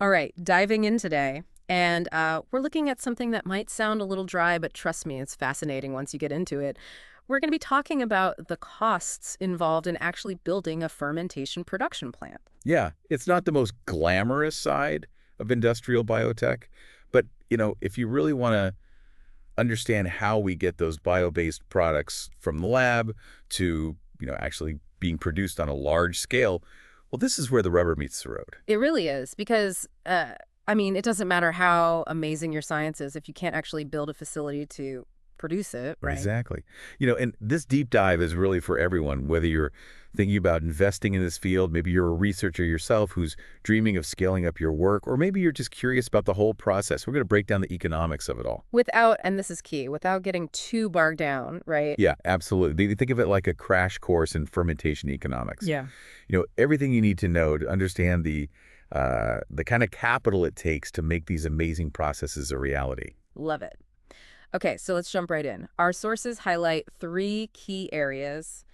All right, diving in today. And we're looking at something that might sound a little dry, but trust me, it's fascinating once you get into it. We're going to be talking about the costs involved in actually building a fermentation production plant. Yeah, it's not the most glamorous side of industrial biotech, but if you really want to understand how we get those bio-based products from the lab to, actually being produced on a large scale, well, this is where the rubber meets the road. It really is because, I mean, it doesn't matter how amazing your science is if you can't actually build a facility to produce it, right? Exactly. And this deep dive is really for everyone, whether you're thinking about investing in this field, maybe you're a researcher yourself who's dreaming of scaling up your work, or maybe you're just curious about the whole process. We're going to break down the economics of it all. Without, and this is key, without getting too bogged down, right? Yeah, absolutely. Think of it like a crash course in fermentation economics. Yeah. Everything you need to know to understand the kind of capital it takes to make these amazing processes a reality. Love it. Okay, so let's jump right in. Our sources highlight three key areas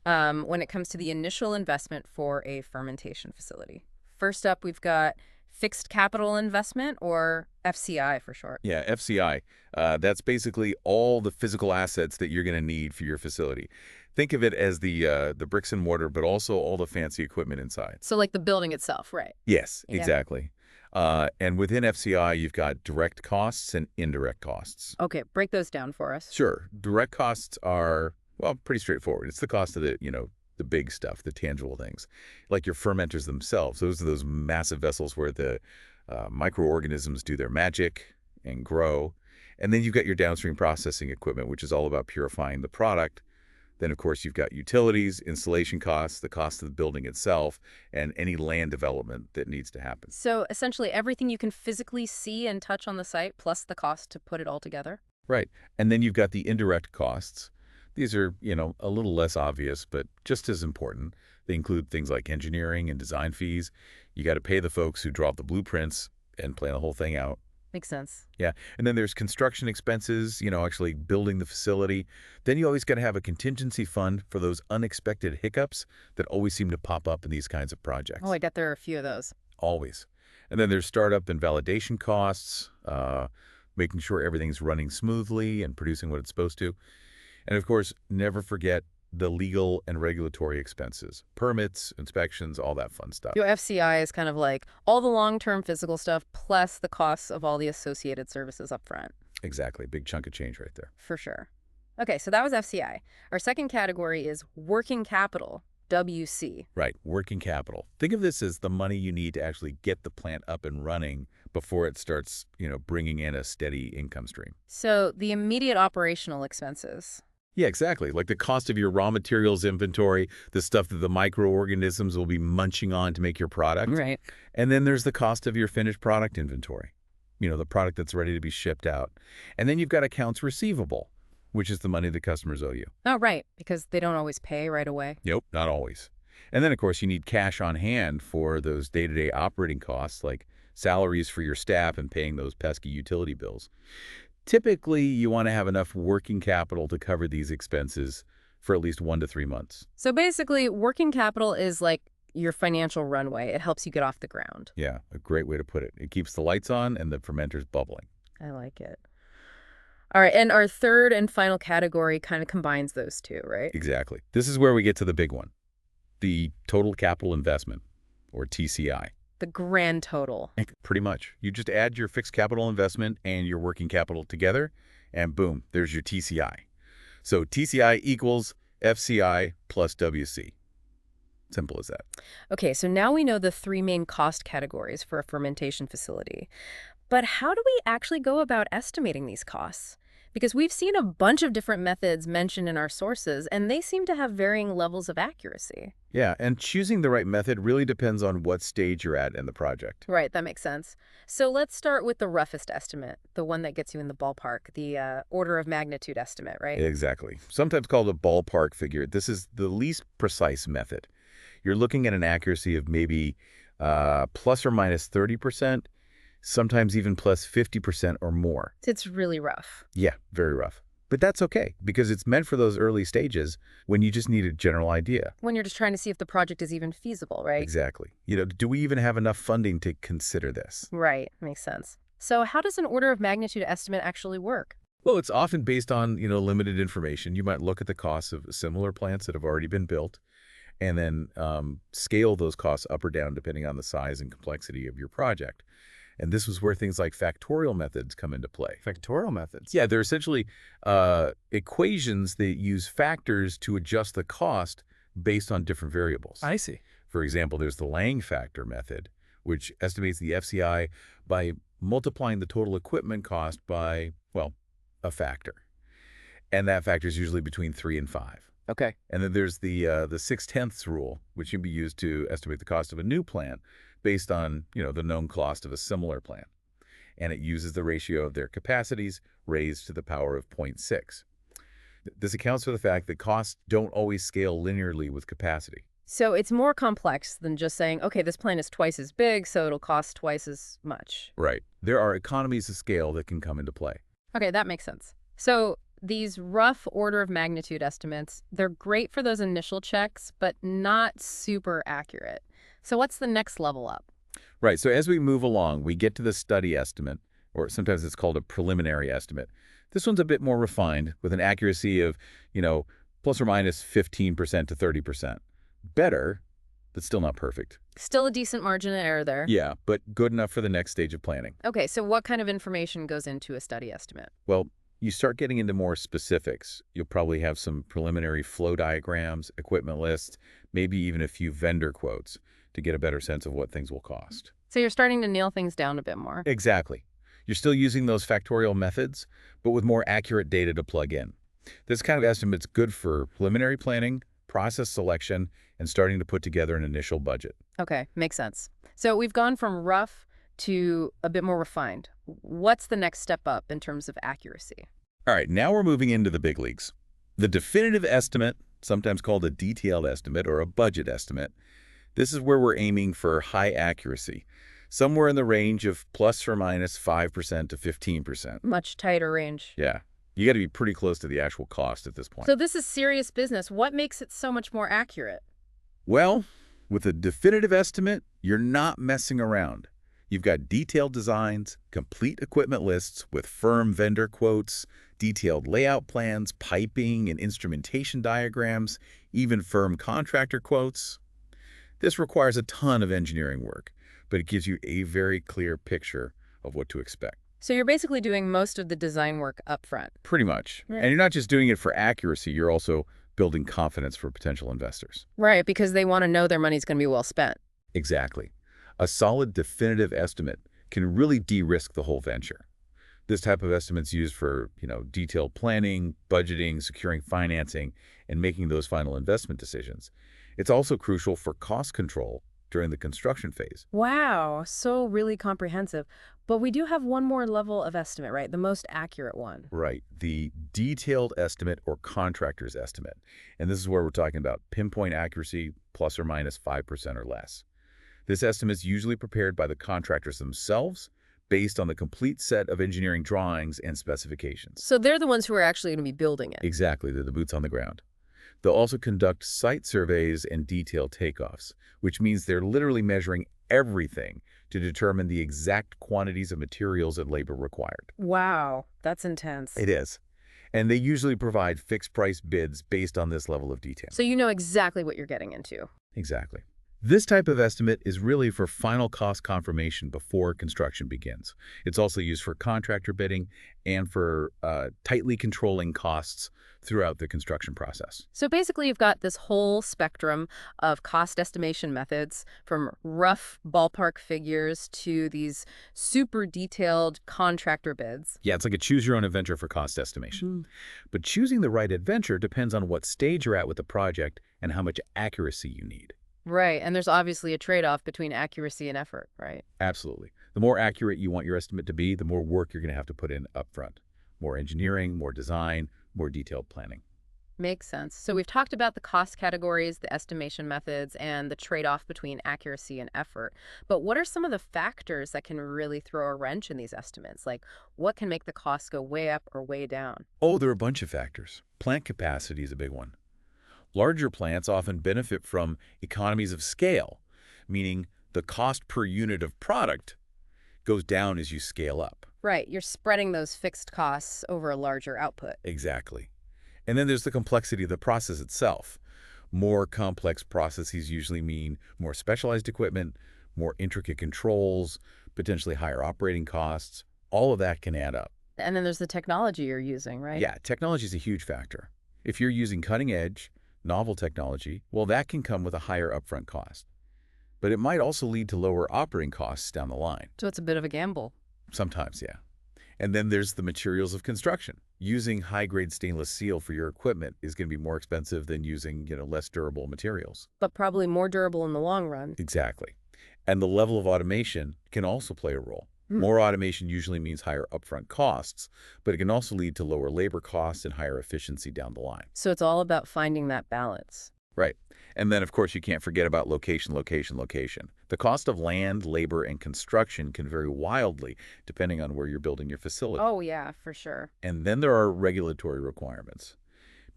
when it comes to the initial investment for a fermentation facility. First up, we've got fixed capital investment, or FCI for short. Yeah, FCI. That's basically all the physical assets that you're going to need for your facility. Think of it as the bricks and mortar, but also all the fancy equipment inside. So like the building itself, right? Yes, Yeah. exactly. And within FCI, you've got direct costs and indirect costs. Okay, break those down for us. Sure, direct costs are, well, pretty straightforward. It's the cost of the big stuff, the tangible things, like your fermenters themselves. Those are those massive vessels where the microorganisms do their magic and grow. And then you've got your downstream processing equipment, which is all about purifying the product. Then, of course, you've got utilities, installation costs, the cost of the building itself, and any land development that needs to happen. So essentially everything you can physically see and touch on the site, plus the cost to put it all together? Right. And then you've got the indirect costs. These are, a little less obvious, but just as important. They include things like engineering and design fees. You got to pay the folks who draw up the blueprints and plan the whole thing out. Makes sense. Yeah. And then there's construction expenses, actually building the facility. Then you always got to have a contingency fund for those unexpected hiccups that always seem to pop up in these kinds of Oh, projects. I bet there are a few of those. Always. And then there's startup and validation costs, making sure everything's running smoothly and producing what it's supposed to. And of course, never forget the legal and regulatory expenses, permits, inspections, all that fun stuff. Your FCI is kind of like all the long-term physical stuff plus the costs of all the associated services up front. Exactly. Big chunk of change right there. For sure. Okay, so that was FCI. Our second category is working capital, WC. Right. Working capital. Think of this as the money you need to actually get the plant up and running before it starts, bringing in a steady income stream. So the immediate operational expenses. Yeah, exactly. Like the cost of your raw materials inventory, the stuff that the microorganisms will be munching on to make your product. Right. And then there's the cost of your finished product inventory, the product that's ready to be shipped out. And then you've got accounts receivable, which is the money the customers owe you. Oh, right, because they don't always pay right away. Nope, not always. And then, of course, you need cash on hand for those day-to-day operating costs, like salaries for your staff and paying those pesky utility bills. Typically, you want to have enough working capital to cover these expenses for at least 1 to 3 months. So basically, working capital is like your financial runway. It helps you get off the ground. Yeah, a great way to put it. It keeps the lights on and the fermenters bubbling. I like it. All right, and our third and final category kind of combines those two, right? Exactly. This is where we get to the big one, the total capital investment, or TCI. The grand total. Pretty much. You just add your fixed capital investment and your working capital together, and boom, there's your TCI. So TCI equals FCI plus WC. Simple as that. Okay, so now we know the three main cost categories for a fermentation facility. But how do we actually go about estimating these costs? Because we've seen a bunch of different methods mentioned in our sources, and they seem to have varying levels of accuracy. Yeah, and choosing the right method really depends on what stage you're at in the project. Right, that makes sense. So let's start with the roughest estimate, the one that gets you in the ballpark, the order of magnitude estimate, right? Exactly. Sometimes called a ballpark figure. This is the least precise method. You're looking at an accuracy of maybe plus or minus 30%, sometimes even plus 50% or more. It's really rough. Yeah, very rough. But that's okay, because it's meant for those early stages when you just need a general idea. When you're just trying to see if the project is even feasible, right? Exactly. Do we even have enough funding to consider this? Right. Makes sense. So how does an order of magnitude estimate actually work? Well, it's often based on, limited information. You might look at the costs of similar plants that have already been built and then scale those costs up or down depending on the size and complexity of your project. And this was where things like factorial methods come into play. Factorial methods. Yeah, they're essentially equations that use factors to adjust the cost based on different variables. I see. For example, there's the Lang factor method, which estimates the FCI by multiplying the total equipment cost by, well, a factor. And that factor is usually between 3 and 5. Okay. And then there's the 6/10ths rule, which can be used to estimate the cost of a new plant based on, the known cost of a similar plant. And it uses the ratio of their capacities raised to the power of 0.6. This accounts for the fact that costs don't always scale linearly with capacity. So it's more complex than just saying, okay, this plant is twice as big, so it'll cost twice as much. Right. There are economies of scale that can come into play. Okay, that makes sense. So these rough order of magnitude estimates, they're great for those initial checks, but not super accurate. So what's the next level up? Right. So as we move along, we get to the study estimate, or sometimes it's called a preliminary estimate. This one's a bit more refined with an accuracy of, plus or minus 15% to 30%. Better, but still not perfect. Still a decent margin of error there. Yeah, but good enough for the next stage of planning. Okay, so what kind of information goes into a study estimate? Well, you start getting into more specifics. You'll probably have some preliminary flow diagrams, equipment lists, maybe even a few vendor quotes to get a better sense of what things will cost. So you're starting to nail things down a bit more. Exactly. You're still using those factorial methods, but with more accurate data to plug in. This kind of estimate's good for preliminary planning, process selection, and starting to put together an initial budget. Okay, makes sense. So we've gone from rough to a bit more refined. What's the next step up in terms of accuracy? All right, now we're moving into the big leagues. The definitive estimate, sometimes called a detailed estimate or a budget estimate, this is where we're aiming for high accuracy, somewhere in the range of plus or minus 5% to 15%. Much tighter range. Yeah, you got to be pretty close to the actual cost at this point. So this is serious business. What makes it so much more accurate? Well, with a definitive estimate, you're not messing around. You've got detailed designs, complete equipment lists with firm vendor quotes, detailed layout plans, piping and instrumentation diagrams, even firm contractor quotes. This requires a ton of engineering work, but it gives you a very clear picture of what to expect. So you're basically doing most of the design work up front. Pretty much. Right. And you're not just doing it for accuracy, you're also building confidence for potential investors. Right, because they want to know their money's going to be well spent. Exactly. A solid definitive estimate can really de-risk the whole venture. This type of estimate's used for, detailed planning, budgeting, securing financing, and making those final investment decisions. It's also crucial for cost control during the construction phase. Wow, so really comprehensive. But we do have one more level of estimate, right? The most accurate one. Right. The detailed estimate or contractor's estimate. And this is where we're talking about pinpoint accuracy plus or minus 5% or less. This estimate is usually prepared by the contractors themselves based on the complete set of engineering drawings and specifications. So they're the ones who are actually going to be building it. Exactly. They're the boots on the ground. They'll also conduct site surveys and detailed takeoffs, which means they're literally measuring everything to determine the exact quantities of materials and labor required. Wow, that's intense. It is. And they usually provide fixed price bids based on this level of detail. So you know exactly what you're getting into. Exactly. This type of estimate is really for final cost confirmation before construction begins. It's also used for contractor bidding and for tightly controlling costs throughout the construction process. So basically, you've got this whole spectrum of cost estimation methods, from rough ballpark figures to these super detailed contractor bids. Yeah, it's like a choose-your-own adventure for cost estimation. But choosing the right adventure depends on what stage you're at with the project and how much accuracy you need. Right, and there's obviously a trade-off between accuracy and effort, right? Absolutely. The more accurate you want your estimate to be, the more work you're going to have to put in upfront. More engineering, more design, more detailed planning. Makes sense. So we've talked about the cost categories, the estimation methods, and the trade-off between accuracy and effort. But what are some of the factors that can really throw a wrench in these estimates? Like what can make the costs go way up or way down? Oh, there are a bunch of factors. Plant capacity is a big one. Larger plants often benefit from economies of scale, meaning the cost per unit of product goes down as you scale up. Right, you're spreading those fixed costs over a larger output. Exactly. And then there's the complexity of the process itself. More complex processes usually mean more specialized equipment, more intricate controls, potentially higher operating costs. All of that can add up. And then there's the technology you're using, right? Yeah, technology is a huge factor. If you're using cutting-edge, novel technology, well, that can come with a higher upfront cost. But it might also lead to lower operating costs down the line. So it's a bit of a gamble. Sometimes, yeah. And then there's the materials of construction. Using high-grade stainless steel for your equipment is going to be more expensive than using, less durable materials. But probably more durable in the long run. Exactly. And the level of automation can also play a role. Hmm. More automation usually means higher upfront costs, but it can also lead to lower labor costs and higher efficiency down the line. So it's all about finding that balance. Right. And then, of course, you can't forget about location, location, location. The cost of land, labor, and construction can vary wildly depending on where you're building your facility. Oh, yeah, for sure. And then there are regulatory requirements.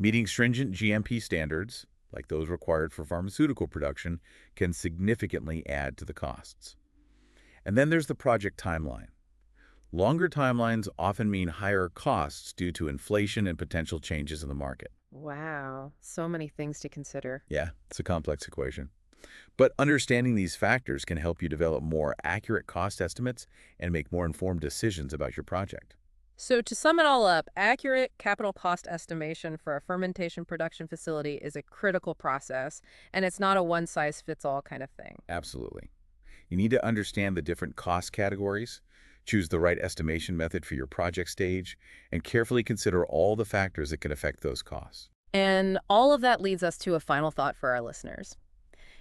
Meeting stringent GMP standards, like those required for pharmaceutical production, can significantly add to the costs. And then there's the project timeline. Longer timelines often mean higher costs due to inflation and potential changes in the market. Wow, so many things to consider. Yeah, it's a complex equation. But understanding these factors can help you develop more accurate cost estimates and make more informed decisions about your project. So to sum it all up, accurate capital cost estimation for a fermentation production facility is a critical process, and it's not a one-size-fits-all kind of thing. Absolutely. You need to understand the different cost categories, choose the right estimation method for your project stage, and carefully consider all the factors that can affect those costs. And all of that leads us to a final thought for our listeners.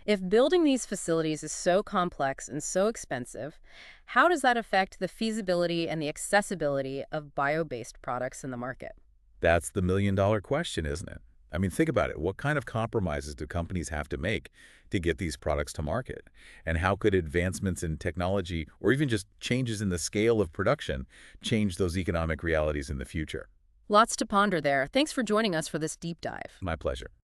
If building these facilities is so complex and so expensive, how does that affect the feasibility and the accessibility of bio-based products in the market? That's the million-dollar question, isn't it? I mean, think about it. What kind of compromises do companies have to make to get these products to market? And how could advancements in technology or even just changes in the scale of production change those economic realities in the future? Lots to ponder there. Thanks for joining us for this deep dive. My pleasure.